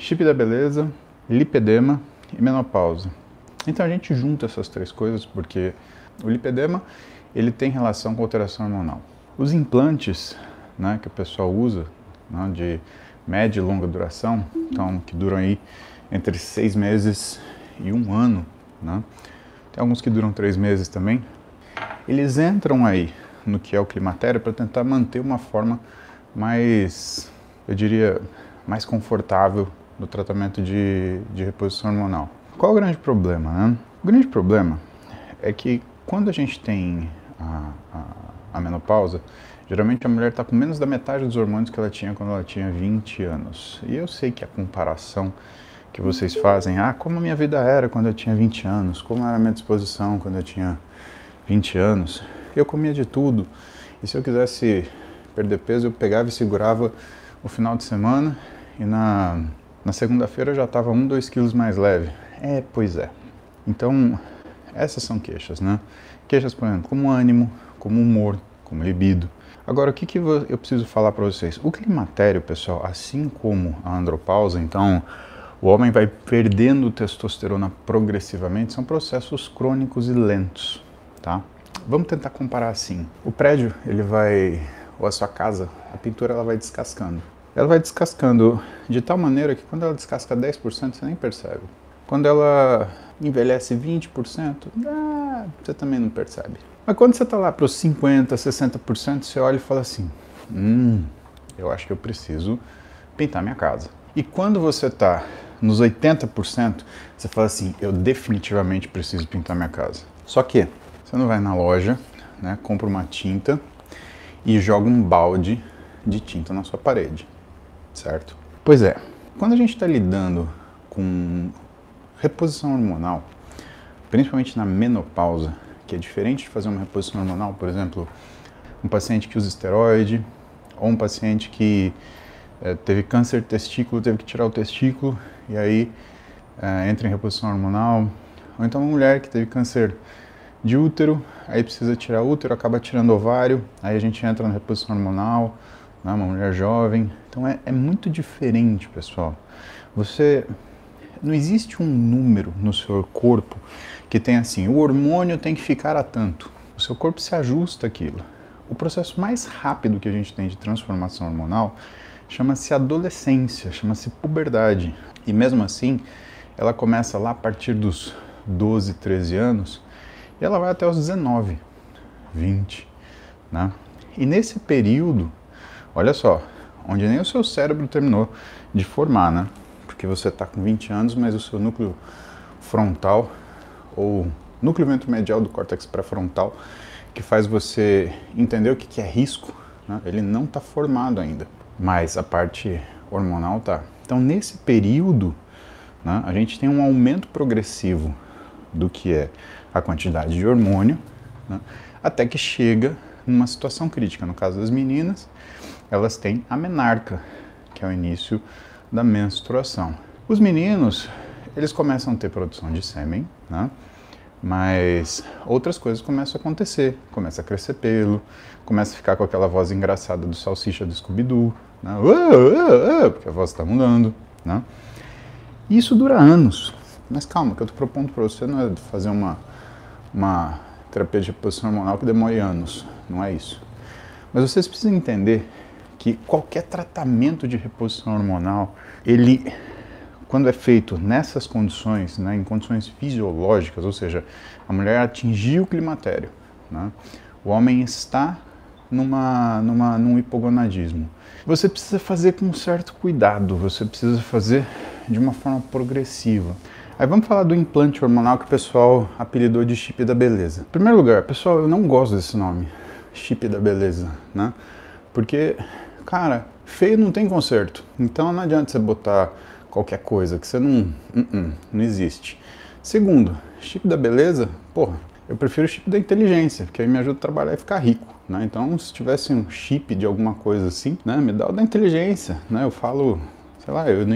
chip da beleza, lipedema e menopausa. Então a gente junta essas três coisas porque o lipedema ele tem relação com a alteração hormonal. Os implantes, né, que o pessoal usa, né, de média e longa duração, então que duram aí entre 6 meses e 1 ano, né? Tem alguns que duram 3 meses também. Eles entram aí no que é o climatério para tentar manter uma forma mais, eu diria, mais confortável do tratamento de reposição hormonal. Qual é o grande problema, né? O grande problema é que quando a gente tem a menopausa, geralmente a mulher está com menos da metade dos hormônios que ela tinha quando ela tinha 20 anos. E eu sei que a comparação que vocês fazem, como a minha vida era quando eu tinha 20 anos, como era a minha disposição quando eu tinha 20 anos, eu comia de tudo. E se eu quisesse perder peso, eu pegava e segurava o final de semana e na segunda-feira eu já estava 2 quilos mais leve. Pois é. Então, essas são queixas, né? Queixas, por exemplo, como ânimo, como humor, como libido. Agora, o que eu preciso falar para vocês? O climatério, pessoal, assim como a andropausa, então, o homem vai perdendo testosterona progressivamente, são processos crônicos e lentos, tá? Vamos tentar comparar assim. O prédio, ele vai, ou a sua casa, a pintura ela vai descascando. Ela vai descascando de tal maneira que quando ela descasca 10%, você nem percebe. Quando ela envelhece 20%, você também não percebe. Mas quando você está lá para os 50%, 60%, você olha e fala assim, eu acho que eu preciso pintar minha casa. E quando você está nos 80%, você fala assim, eu definitivamente preciso pintar minha casa. Só que você não vai na loja, né, compra uma tinta e joga um balde de tinta na sua parede, certo? Pois é, quando a gente está lidando com reposição hormonal, principalmente na menopausa, que é diferente de fazer uma reposição hormonal, por exemplo, um paciente que usa esteroide, ou um paciente que teve câncer de testículo, teve que tirar o testículo, e aí entra em reposição hormonal, ou então uma mulher que teve câncer de útero, aí precisa tirar útero, acaba tirando ovário, aí a gente entra na reposição hormonal, né, uma mulher jovem. Então é muito diferente, pessoal. Não existe um número no seu corpo que tem assim, o hormônio tem que ficar a tanto. O seu corpo se ajusta àquilo. O processo mais rápido que a gente tem de transformação hormonal chama-se adolescência, chama-se puberdade. E mesmo assim, ela começa lá a partir dos 12, 13 anos e ela vai até os 19, 20, né? E nesse período, olha só, onde nem o seu cérebro terminou de formar, né? Porque você está com 20 anos, mas o seu núcleo frontal, ou núcleo ventromedial do córtex pré-frontal, que faz você entender o que é risco, né? Ele não está formado ainda, mas a parte hormonal está. Então, nesse período, né, a gente tem um aumento progressivo do que é a quantidade de hormônio, né, até que chega numa situação crítica. No caso das meninas, elas têm a menarca, que é o início da menstruação. Os meninos, eles começam a ter produção de sêmen, né? Mas outras coisas começam a acontecer. Começa a crescer pelo, começa a ficar com aquela voz engraçada do Salsicha do Scooby-Doo, né? Porque a voz está mudando, né? E isso dura anos. Mas calma, o que eu estou propondo para você não é fazer uma terapia de reposição hormonal que demore anos. Não é isso. Mas vocês precisam entender que qualquer tratamento de reposição hormonal, ele, quando é feito nessas condições, né, em condições fisiológicas, ou seja, a mulher atingiu o climatério, né, o homem está num hipogonadismo. Você precisa fazer com um certo cuidado, você precisa fazer de uma forma progressiva. Aí vamos falar do implante hormonal que o pessoal apelidou de chip da beleza. Em primeiro lugar, pessoal, eu não gosto desse nome, chip da beleza, né? Porque, cara, feio não tem conserto. Então não adianta você botar qualquer coisa que você não existe. Segundo, chip da beleza, porra, eu prefiro o chip da inteligência, porque aí me ajuda a trabalhar e ficar rico, né? Então, se tivesse um chip de alguma coisa assim, né, me dá o da inteligência, né? Eu falo, sei lá, eu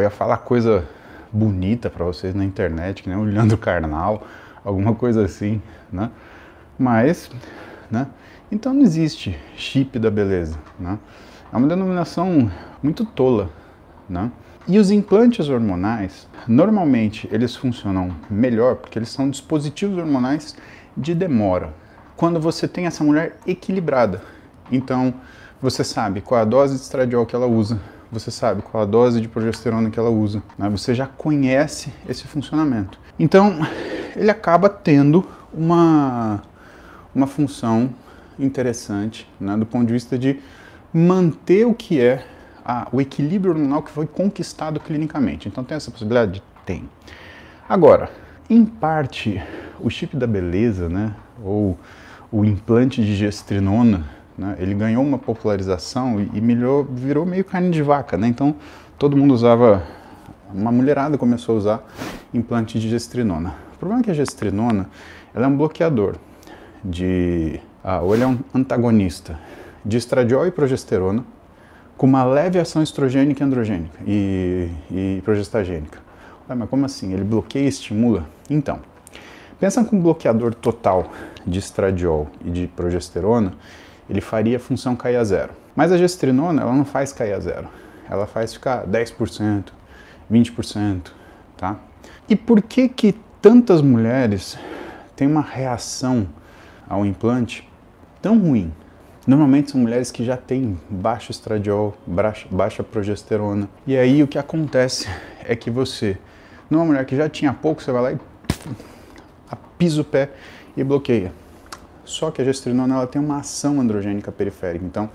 ia falar coisa bonita pra vocês na internet, que nem o Leandro Carnal, alguma coisa assim, né? Mas, né? Então não existe chip da beleza, né? É uma denominação muito tola, né? E os implantes hormonais, normalmente eles funcionam melhor porque eles são dispositivos hormonais de demora. Quando você tem essa mulher equilibrada, então você sabe qual é a dose de estradiol que ela usa, você sabe qual é a dose de progesterona que ela usa, né? Você já conhece esse funcionamento. Então, ele acaba tendo uma função interessante, né, do ponto de vista de manter o que é o equilíbrio hormonal que foi conquistado clinicamente. Então tem essa possibilidade? Tem. Agora, em parte, o chip da beleza, né, ou o implante de gestrinona, né, ele ganhou uma popularização e virou meio carne de vaca, né? Então todo mundo usava, uma mulherada começou a usar implante de gestrinona. O problema é que a gestrinona, ela é um bloqueador ou ele é um antagonista de estradiol e progesterona, com uma leve ação estrogênica e androgênica e progestagênica. Mas como assim? Ele bloqueia e estimula? Então, pensa que um bloqueador total de estradiol e de progesterona, ele faria a função cair a zero. Mas a gestrinona, ela não faz cair a zero. Ela faz ficar 10%, 20%, tá? E por que tantas mulheres têm uma reação ao implante tão ruim? Normalmente são mulheres que já têm baixo estradiol, baixa progesterona. E aí o que acontece é que você, numa mulher que já tinha pouco, você vai lá e pisa o pé e bloqueia. Só que a gestrinona, ela tem uma ação androgênica periférica, então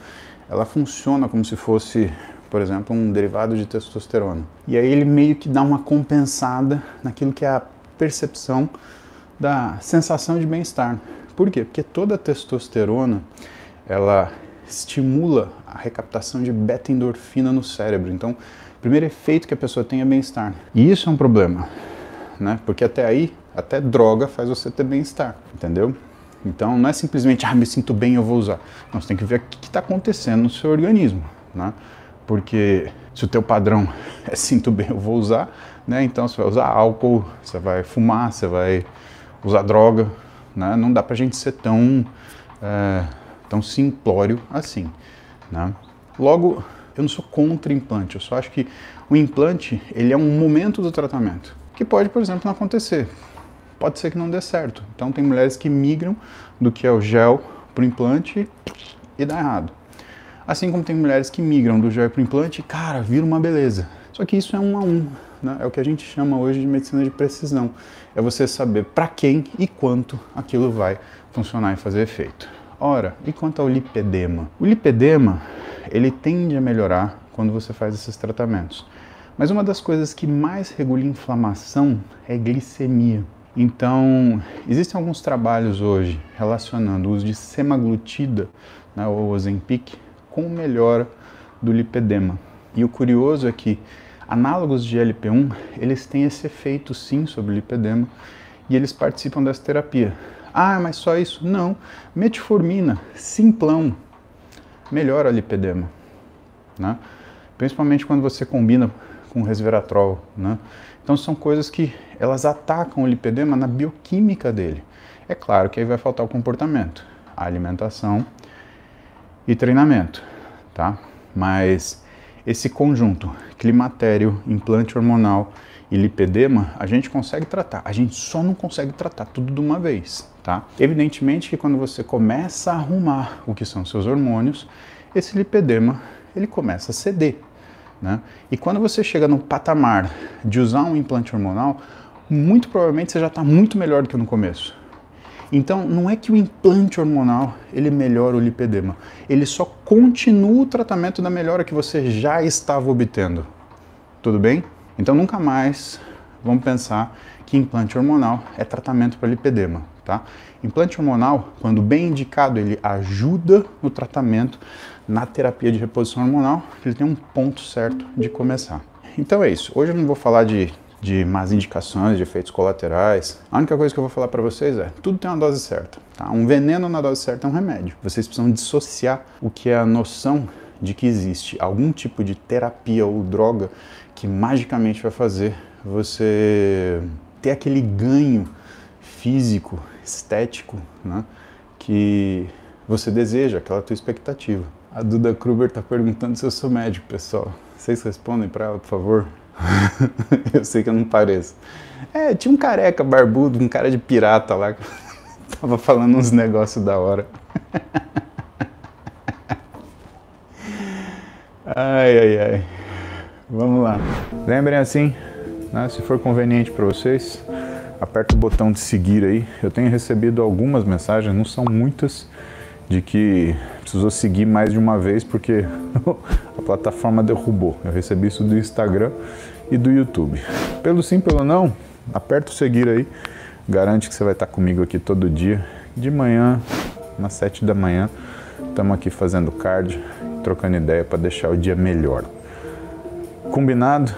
ela funciona como se fosse, por exemplo, um derivado de testosterona. E aí ele meio que dá uma compensada naquilo que é a percepção da sensação de bem-estar. Por quê? Porque toda a testosterona, ela estimula a recaptação de beta-endorfina no cérebro. Então, o primeiro efeito que a pessoa tem é bem-estar. E isso é um problema, né? Porque até aí, até droga faz você ter bem-estar, entendeu? Então, não é simplesmente, me sinto bem, eu vou usar. Não, você tem que ver o que está acontecendo no seu organismo, né? Porque se o teu padrão é sinto bem, eu vou usar, né? Então, você vai usar álcool, você vai fumar, você vai usar droga, né? Não dá pra gente ser tão simplório assim, né? Logo, eu não sou contra implante, eu só acho que o implante, ele é um momento do tratamento, que pode, por exemplo, não acontecer. Pode ser que não dê certo. Então tem mulheres que migram do que é o gel para o implante e dá errado. Assim como tem mulheres que migram do gel para o implante e, cara, vira uma beleza. Só que isso é 1 a 1, né? É o que a gente chama hoje de medicina de precisão. É você saber para quem e quanto aquilo vai funcionar e fazer efeito. Ora, e quanto ao lipedema? O lipedema, ele tende a melhorar quando você faz esses tratamentos. Mas uma das coisas que mais regula a inflamação é a glicemia. Então, existem alguns trabalhos hoje relacionando o uso de semaglutida, né, ou Ozempic, com melhora do lipedema. E o curioso é que análogos de GLP-1, eles têm esse efeito sim sobre o lipedema e eles participam dessa terapia. Mas só isso? Não. Metformina, simplão, melhora o lipedema, né? Principalmente quando você combina com resveratrol, né? Então são coisas que elas atacam o lipedema na bioquímica dele. É claro que aí vai faltar o comportamento, a alimentação e treinamento, tá? Mas esse conjunto, climatério, implante hormonal e lipedema, a gente consegue tratar. A gente só não consegue tratar tudo de uma vez, tá? Evidentemente que quando você começa a arrumar o que são seus hormônios, esse lipedema, ele começa a ceder, né? E quando você chega no patamar de usar um implante hormonal, muito provavelmente você já está muito melhor do que no começo. Então, não é que o implante hormonal ele melhora o lipedema, ele só continua o tratamento da melhora que você já estava obtendo. Tudo bem? Então, nunca mais vamos pensar que implante hormonal é tratamento para lipedema, tá? Implante hormonal, quando bem indicado, ele ajuda no tratamento, na terapia de reposição hormonal, ele tem um ponto certo de começar. Então é isso. Hoje eu não vou falar de más indicações, de efeitos colaterais. A única coisa que eu vou falar para vocês é, tudo tem uma dose certa, tá? Um veneno na dose certa é um remédio. Vocês precisam dissociar o que é a noção de que existe algum tipo de terapia ou droga que magicamente vai fazer você ter aquele ganho físico, estético, né, que você deseja, aquela tua expectativa. A Duda Kruber está perguntando se eu sou médico, pessoal. Vocês respondem pra ela, por favor? Eu sei que eu não pareço. Tinha um careca barbudo, um cara de pirata lá, que tava falando uns negócios da hora. Ai, ai, ai. Vamos lá. Lembrem assim, né, se for conveniente para vocês, aperta o botão de seguir aí. Eu tenho recebido algumas mensagens, não são muitas, de que precisou seguir mais de uma vez porque a plataforma derrubou. Eu recebi isso do Instagram e do YouTube. Pelo sim, pelo não, aperta o seguir aí. Garante que você vai estar comigo aqui todo dia, de manhã, às 7 da manhã. Estamos aqui fazendo cardio, trocando ideia para deixar o dia melhor. Combinado?